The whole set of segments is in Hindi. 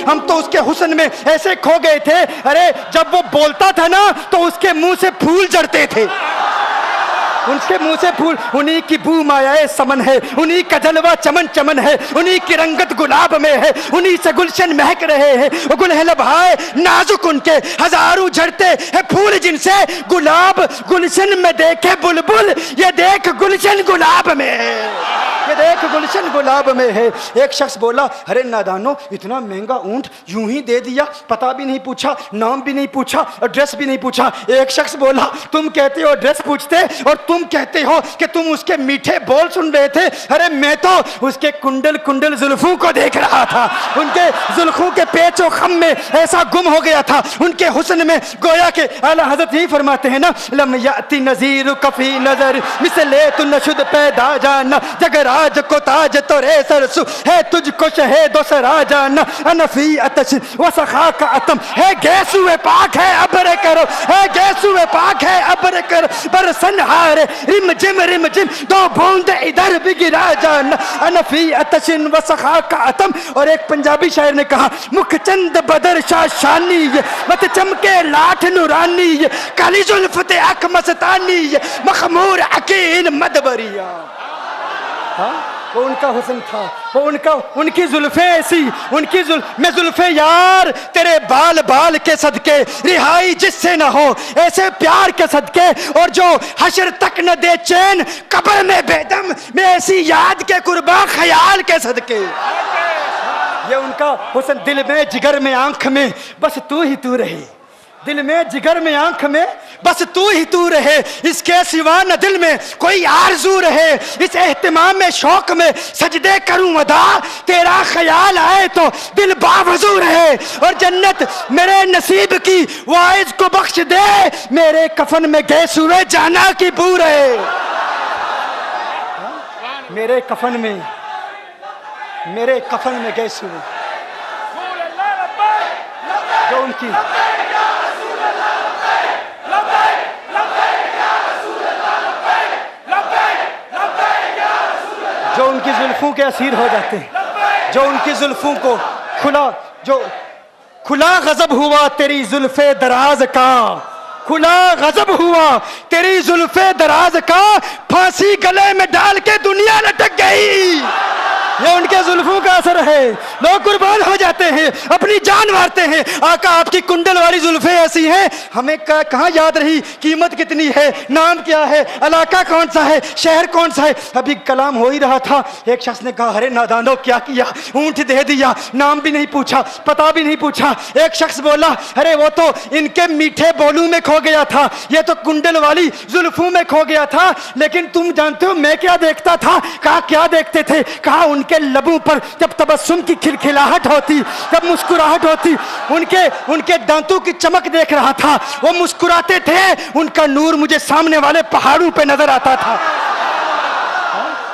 हम तो उसके हुस्न में ऐसे खो गए थे, अरे जब वो बोलता था ना तो उसके मुंह से फूल झड़ते थे, उनके मुंह से फूल। उन्हीं की बू मायाए समन है, उन्हीं का जलवा चमन चमन है, उन्हीं की रंगत गुलाब में है, उन्हीं से गुलशन महक रहे हैं। वो गुल है लभाए नाजुक उनके, हजारों झड़ते हैं फूल जिनसे गुलाब गुलशन में देखे बुलबुल, ये देख गुलशन गुलाब में है, ये देख गुलशन गुलाब में है। एक शख्स बोला, अरे नादानो इतना महंगा ऊंट यूं ही दे दिया, पता भी नहीं पूछा, नाम भी नहीं पूछा, एड्रेस भी नहीं पूछा। एक शख्स बोला, तुम कहते हो एड्रेस पूछते और तुम कहते हो कि तुम उसके मीठे बोल सुन रहे थे, अरे मैं तो उसके कुंडल कुंडल जुल्फों को देख रहा था, उनके जुल्फों के पेचो खम में ऐसा गुम हो गया था, उनके हुस्न में गोया के आला हजरत यही फरमाते हैं ना, लम याती नजीर कफी नजर मिसले तु नशुद पैदा जाना, जगराज को ताज तो रे सरसु है तुझको शहेदो सरा जाना, अनफी अतश वसखा का अतम है गैसुए पाक है अबर करो, है गैसुए पाक है अबर करो, बरसन हारे रिम जिम दो बूंद इधर भी गिरा जाना, अनफी अतशिन वसखा का अतम। और एक पंजाबी शायर ने कहा, मुखचंद बदर शाह शानी मत चमके लाठ नुरानी, काली जुल्फते अक मस्तानी, मखमूर अकीन मदबरिया। हाँ, वो उनका हुस्न था, वो उनकी जुल्फे ऐसी, मैं जुल्फे यार तेरे बाल बाल के सदके, रिहाई जिससे ना हो ऐसे प्यार के सदके, और जो हशर तक न दे चैन कब्र में बेदम, मैं ऐसी याद के कुर्बा ख्याल के सदके। ये उनका हुस्न, दिल में जिगर में आंख में बस तू ही तू रहे, दिल में जिगर में आंख में बस तू ही तू रहे, इसके सिवा न दिल में कोई आरज़ू रहे, इस एहतिमाम में शौक में सजदे करूं अदा, तेरा ख्याल आए तो दिल बावजू रहे, और जन्नत मेरे नसीब की वाइज को बख्श दे, मेरे कफन में गैस हुए जाना की बू रहे, मेरे कफन में गैस हुए जो उनकी जो उनकी जुल्फों के असीर हो जाते हैं, जो उनकी जुल्फों को खुला गजब हुआ तेरी जुल्फे दराज का, खुला गजब हुआ तेरी जुल्फे दराज का, फांसी गले में डाल के दुनिया लटक गई। ये उनके जुल्फों का असर है, लोग कुर्बान हो जाते हैं, अपनी जान मारते हैं। आका आपकी कुंडल वाली जुल्फे ऐसी हैं, हमें कहाँ याद रही कीमत कितनी है, नाम क्या है, इलाका कौन सा है, शहर कौन सा है। अभी कलाम हो ही रहा था, एक शख्स ने कहा, अरे नादानो क्या किया, ऊंट दे दिया, नाम भी नहीं पूछा, पता भी नहीं पूछा। एक शख्स बोला, अरे वो तो इनके मीठे बोलू में खो गया था, ये तो कुंडल वाली जुल्फों में खो गया था, लेकिन तुम जानते हो मैं क्या देखता था। कहा क्या देखते थे, कहा उनके लबों पर जब तबस्सुम की खिलखिलाहट होती, जब मुस्कुराहट होती, उनके दांतों की चमक देख रहा था, वो मुस्कुराते थे, उनका नूर मुझे सामने वाले पहाड़ों पे नजर आता था,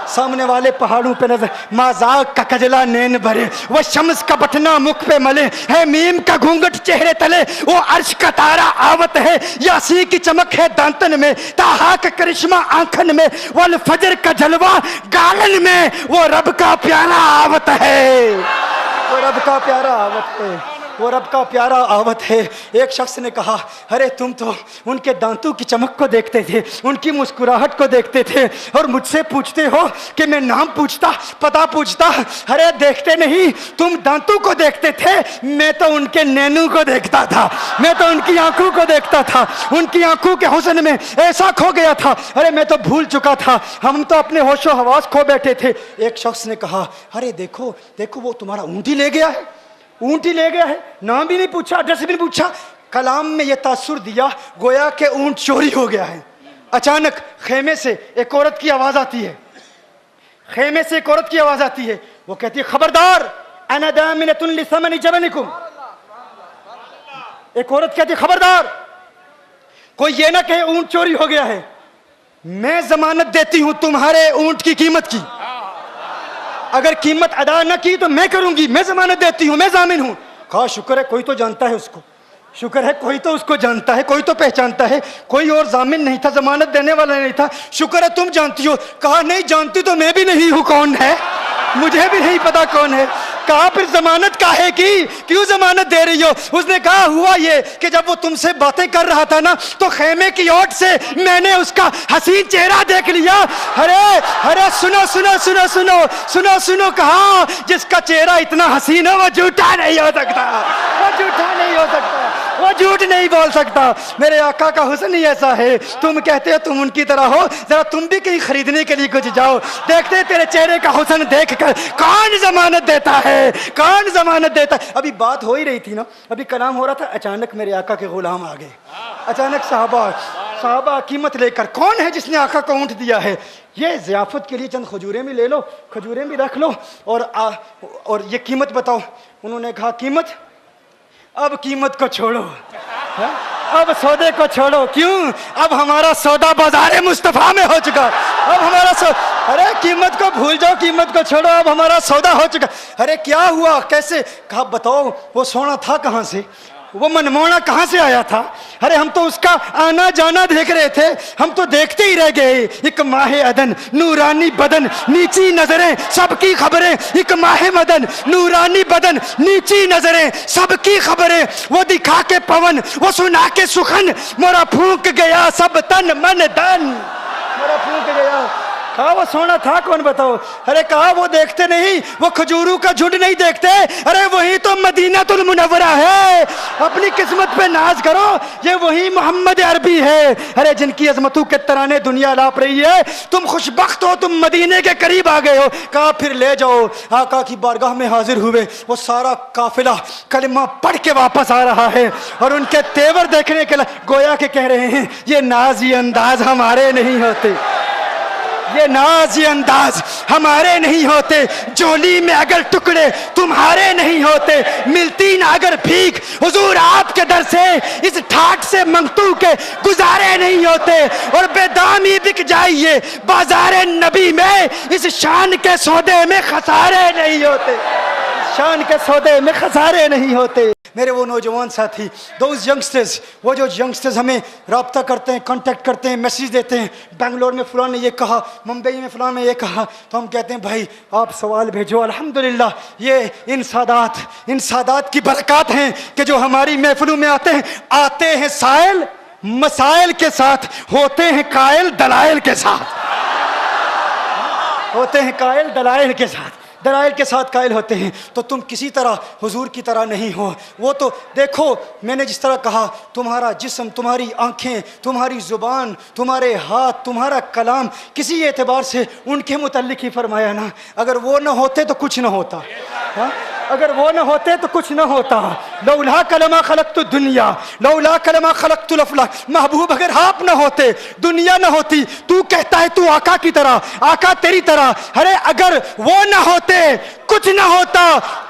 सामने वाले पहाड़ों पे नजर। माजाक का कजला नैन भरे, वो शम्स का बटना मुख पे मले, है मीम का घूंघट चेहरे तले, वो अर्श का तारा आवत है, यासी की चमक है दांतन में, ताहा का करिश्मा आंखन में, वल फजर का जलवा गालन में, वो रब का प्यारा आवत है, वो रब का प्यारा आवत है, वो रब का प्यारा आवत है। एक शख्स ने कहा, अरे तुम तो उनके दांतों की चमक को देखते थे, उनकी मुस्कुराहट को देखते थे, और मुझसे पूछते हो कि मैं नाम पूछता, पता पूछता। अरे देखते नहीं, तुम दांतों को देखते थे, मैं तो उनके नैनों को देखता था, मैं तो उनकी आंखों को देखता था, उनकी आंखों के हुस्न में ऐसा खो गया था, अरे मैं तो भूल चुका था, हम तो अपने होशो हवास खो बैठे थे। एक शख्स ने कहा, अरे देखो देखो, वो तुम्हारा ऊंट ही ले गया है, ऊंट ही ले गया है, नाम भी नहीं पूछा, एड्रेस भी नहीं पूछा। कलाम में यह तासुर दिया गोया के ऊंट चोरी हो गया है। अचानक खेमे से एक औरत की आवाज आती है, खेमे से एक औरत की आवाज आती है, वो कहती है, खबरदार, अना दामिनतुन लिसमनि जबनिकुम। एक औरत कहती है, खबरदार, कोई ये ना कहे ऊंट चोरी हो गया है, मैं जमानत देती हूं तुम्हारे ऊंट की कीमत की, अगर कीमत अदा न की तो मैं करूंगी, मैं जमानत देती हूं, मैं जामिन हूं। कहा शुक्र है कोई तो जानता है उसको, शुक्र है कोई तो उसको जानता है, कोई तो पहचानता है। कोई और जामिन नहीं था, जमानत देने वाला नहीं था। शुक्र है तुम जानती हो। कहा नहीं जानती तो मैं भी नहीं हूं कौन है, मुझे भी नहीं पता कौन है। कहा फिर जमानत काहे की, क्यों जमानत दे रही हो? उसने कहा हुआ ये कि जब वो तुमसे बातें कर रहा था ना तो खेमे की ओट से मैंने उसका हसीन चेहरा देख लिया। अरे अरे सुनो सुनो सुनो सुनो सुनो सुनो, कहा जिसका चेहरा इतना हसीन हो वो झूठा नहीं हो सकता, वो झूठा नहीं हो सकता, वो झूठ नहीं बोल सकता। मेरे आका का हुस्न ही ऐसा है। तुम कहते हो तुम उनकी तरह हो, जरा तुम भी कहीं खरीदने के लिए कुछ जाओ, देखते तेरे चेहरे का हुस्न देखकर कौन जमानत देता है, कौन जमानत देता है। अभी बात हो ही रही थी ना, अभी कलाम हो रहा था, अचानक मेरे आका के गुलाम आ गए। अचानक साहबा कीमत लेकर, कौन है जिसने आका को ऊंट दिया है? ये ज़ियाफत के लिए चंद खजूरें भी ले लो, खजूरें भी रख लो, और ये कीमत बताओ। उन्होंने कहा कीमत, अब कीमत को छोड़ो, है? अब सौदे को छोड़ो। क्यों? अब हमारा सौदा बाजार मुस्तफा में हो चुका। अब हमारा अरे कीमत को भूल जाओ, कीमत को छोड़ो, अब हमारा सौदा हो चुका। अरे क्या हुआ, कैसे? कहा बताओ वो सोना था कहाँ से, वो मनमोहना कहाँ से आया था? अरे हम तो उसका आना जाना देख रहे थे, हम तो देखते ही रह गए। एक माहे अदन नूरानी बदन नीची नजरें सबकी खबरें, एक माहे मदन नूरानी बदन नीची नजरें सबकी खबरें। वो दिखा के पवन, वो सुना के सुखन, मोरा फूंक गया सब तन मन धन, मोरा फूंक गया। कहा वो सोना था कौन बताओ? अरे कहा वो देखते नहीं, वो खजूरों का झुंड नहीं देखते, अरे वही तो मदीनातुल मुनव्वरा है। अपनी किस्मत पे नाज करो, ये वही मोहम्मद अरबी है। अरे जिनकी अजमतों के तराने दुनिया लाप रही है, तुम खुशबख्त हो, तुम मदीने के करीब आ गए हो। कहा फिर ले जाओ। आका की बारगाह में हाजिर हुए, वो सारा काफिला कलिमा पढ़ के वापस आ रहा है, और उनके तेवर देखने के लिए गोया के कह रहे हैं ये नाज ये अंदाज हमारे नहीं होते, ये नाज ये अंदाज हमारे नहीं होते। जोली में अगर टुकड़े तुम्हारे नहीं होते, मिलती ना अगर भीख हुजूर आपके दर से, इस ठाट से मंगतू के गुजारे नहीं होते। और बेदामी बिक जाइए बाजारे नबी में, इस शान के सौदे में खसारे नहीं होते, शान के सौदे में खसारे नहीं होते। मेरे वो नौजवान साथी, दोज यंगस्टर्स, वो जो यंगस्टर्स हमें रब्ता करते हैं, कांटेक्ट करते हैं, मैसेज देते हैं, बेंगलोर में फलां ने ये कहा, मुंबई में फलां ने ये कहा, तो हम कहते हैं भाई आप सवाल भेजो। अल्हम्दुलिल्लाह ये इन सादात की बरकत हैं कि जो हमारी महफिलों में आते हैं साइल मसाइल के साथ, होते हैं कायल दलाइल के साथ, होते हैं कायल दलाइल के साथ, दलाइल के साथ कायल होते हैं। तो तुम किसी तरह हुजूर की तरह नहीं हो। वो तो देखो मैंने जिस तरह कहा, तुम्हारा जिस्म, तुम्हारी आंखें, तुम्हारी जुबान, तुम्हारे हाथ, तुम्हारा कलाम, किसी एतबार से उनके मुतल्लिक ही फरमाया ना। अगर वो ना होते तो कुछ ना होता, हा? अगर वो ना होते तो कुछ ना होता। लौला कलमा खलक़तु दुनिया, लौला कलमा खलक़तुल अफ़लाक। महबूब अगर आप ना होते, दुनिया ना होती। तू कहता है तू आका की तरह, आका तेरी तरह। अरे अगर वो ना होते कुछ ना होता,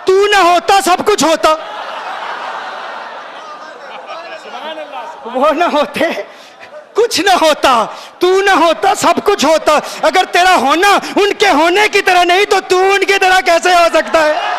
तू ना होता सब कुछ होता। वो ना होते कुछ ना होता, तू ना होता सब कुछ होता। अगर तेरा होना उनके होने की तरह नहीं तो तू उनकी तरह कैसे हो सकता है?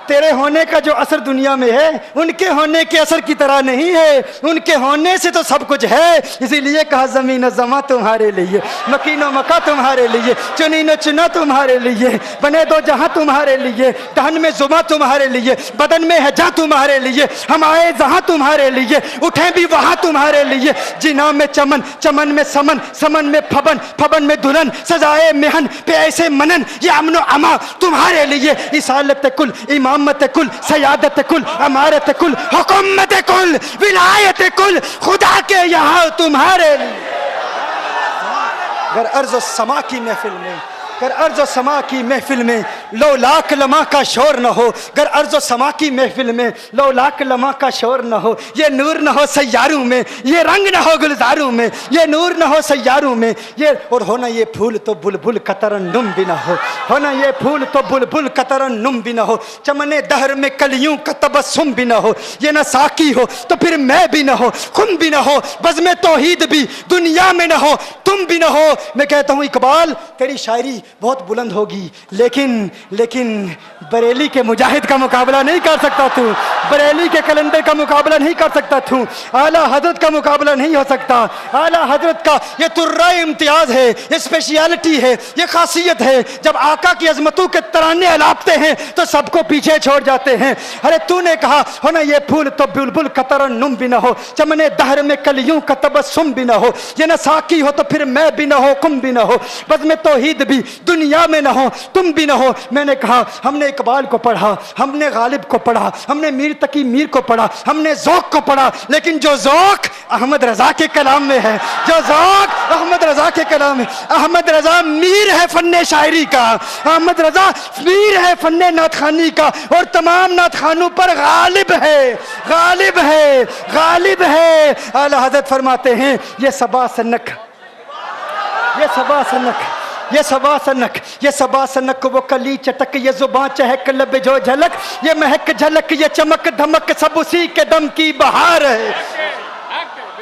तेरे होने का जो असर दुनिया में है उनके होने के असर की तरह नहीं है। उनके होने से तो सब कुछ है। इसीलिए कहा ज़मीन ज़मा तुम्हारे लिए, मकीनो मका तुम्हारे लिए, चुनीनो चुना तुम्हारे लिए, बने दो जहां तुम्हारे लिए, तहन में जुमा तुम्हारे लिए, बदन में है जा तुम्हारे लिए, हम आए जहां तुम्हारे लिए, उठे भी वहां तुम्हारे लिए। जिना में चमन, चमन में समन, समन में फबन, फबन में दुल्हन, सजाए मेहन पे ऐसे मनन, ये अमनो अमा तुम्हारे लिए। इसालत कुल, इमामत कुल, सयादत कुल, अमारत कुल, हुकूमत कुल, विलायत कुल, खुदा के यहाँ तुम्हारे लिए। अगर अर्ज़ समा की महफिल में, अगर अर्ज़ समा की महफिल में लो लाख लम्हा का शोर न हो, अगर अर्ज़ समा की महफिल में लो लाख लम्हा का शोर न हो, ये नूर न हो सैयारों में, ये रंग न हो गुलजारों में, ये नूर न हो सैयारों में, ये और होना ये फूल तो बुलबुल का तरन्नुम भी न हो, होना ये फूल तो बुलबुल का तरन्नुम भी न हो, चमने दहर में कलियों का तबस्सुम भी न हो, ये न साकी हो तो फिर मैं भी न हो, खुम भी न हो, बज़्म तौहीद भी दुनिया में न हो, तुम भी न हो। मैं कहता हूँ इकबाल तेरी शायरी बहुत बुलंद होगी, लेकिन लेकिन बरेली के मुजाहिद का मुकाबला नहीं कर सकता तू, बरेली के कलंदर का मुकाबला नहीं कर सकता तू, आला हजरत का मुकाबला नहीं हो सकता। आला हजरत का ये तुर्रा इम्तियाज है, ये स्पेशलिटी है, ये खासियत है। जब आका की अजमतों के तराने अलापते हैं तो सबको पीछे छोड़ जाते हैं। अरे तूने कहा हो ना ये फूल तो बुलबुल का तरन्नुम भी ना हो, चमने दहर में कलियों का तबस्सुम भी ना हो, ये ना साकी हो तो फिर मैं भी ना हो, कुम भी ना हो, बस में तौहीद भी दुनिया में ना हो, तुम भी ना हो। मैंने कहा हमने इकबाल को पढ़ा, हमने गालिब को पढ़ा, हमने मीर तकी मीर को पढ़ा, हमने ज़ौक़ को पढ़ा, लेकिन जो ज़ौक़ अहमद रजा के कलाम में है, जो ज़ौक़ अहमद रजा के कलाम में, अहमद रजा मीर है फन्ने शायरी का, अहमद रजा मीर है फन्ने नातखानी का, और तमाम नातखानों पर गालिब है, गालिब है, गालिब है। आला हज़रत फरमाते हैं ये सबा सनक, ये सबा सनक, ये सबा सनक, ये सबा सनक, वो कली चटक, ये जुबान चहक, लब जो झलक, ये महक झलक, ये चमक धमक, सब उसी के दम की बहार है,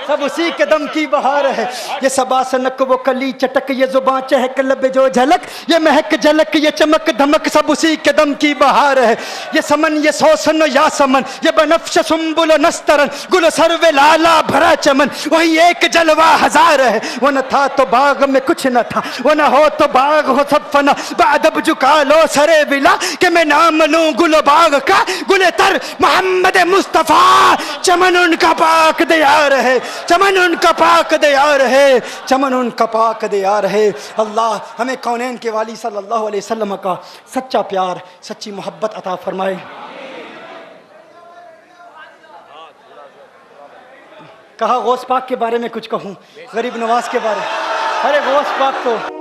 सब उसी के दम की बहार है। ये सबा सनक, वो कली चटक, ये जुबान चहक, लब जो झलक, ये महक झलक, ये चमक धमक, सब उसी के दम की बहार है। ये समन, ये सोसन या समन, ये बनफ्श सुम्बुल नस्तरन, गुल सर्वे लाला भरा चमन, वही एक जलवा हजार है। वो न था तो बाग में कुछ न था, वो न हो तो बाग हो सब फना, बादब झुका लो सरे विला कि मैं नाम लूं गुल बाग का, गुल तर मोहम्मद मुस्तफ़ा, चमन उनका पाक दियार है, चमन उनका पाक दियार है, चमन उनका पाक दियार है। अल्लाह हमें कौनैन के वाली सल्लल्लाहु अलैहि वसल्लम का सच्चा प्यार, सच्ची मोहब्बत अता फरमाए। कहा गौस पाक के बारे में कुछ कहूँ, गरीब नवाज के बारे, अरे गौस पाक तो